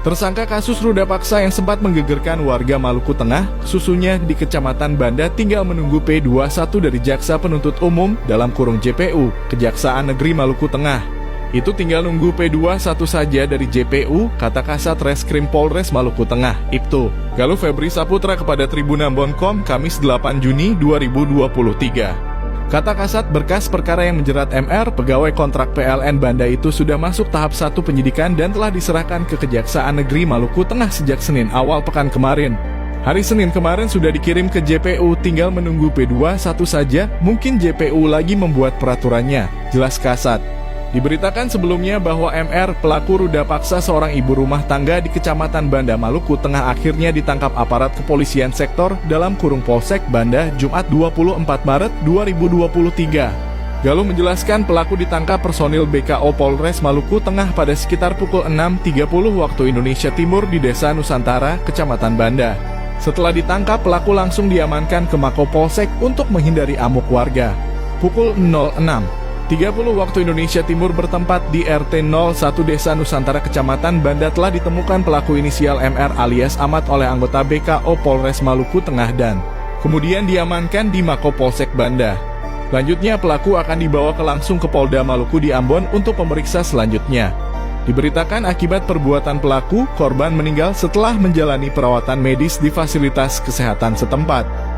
Tersangka kasus ruda paksa yang sempat menggegerkan warga Maluku Tengah, susunya di Kecamatan Banda tinggal menunggu P21 dari Jaksa Penuntut Umum dalam kurung JPU, Kejaksaan Negeri Maluku Tengah. Itu tinggal nunggu P21 saja dari JPU, kata Kasat Reskrim Polres Maluku Tengah, Ibtu Galuh Febri Saputra kepada Tribunambon.com, Kamis 8 Juni 2023. Kata Kasat, berkas perkara yang menjerat MR, pegawai kontrak PLN Banda itu sudah masuk tahap 1 penyidikan dan telah diserahkan ke Kejaksaan Negeri Maluku Tengah sejak Senin awal pekan kemarin. Hari Senin kemarin sudah dikirim ke JPU, tinggal menunggu P21 saja, mungkin JPU lagi membuat peraturannya, jelas Kasat. Diberitakan sebelumnya bahwa MR, pelaku ruda paksa seorang ibu rumah tangga di Kecamatan Banda, Maluku Tengah akhirnya ditangkap aparat kepolisian sektor dalam kurung Polsek Banda Jumat 24 Maret 2023. Galuh menjelaskan pelaku ditangkap personil BKO Polres Maluku Tengah pada sekitar pukul 6.30 waktu Indonesia Timur di Desa Nusantara, Kecamatan Banda. Setelah ditangkap, pelaku langsung diamankan ke Mako Polsek untuk menghindari amuk warga. Pukul 06.30 waktu Indonesia Timur bertempat di RT 01 Desa Nusantara Kecamatan Banda telah ditemukan pelaku inisial MR alias Ahmad oleh anggota BKO Polres Maluku Tengah dan kemudian diamankan di Mako Polsek Banda. Selanjutnya pelaku akan dibawa langsung ke Polda Maluku di Ambon untuk pemeriksa selanjutnya. Diberitakan akibat perbuatan pelaku, korban meninggal setelah menjalani perawatan medis di fasilitas kesehatan setempat.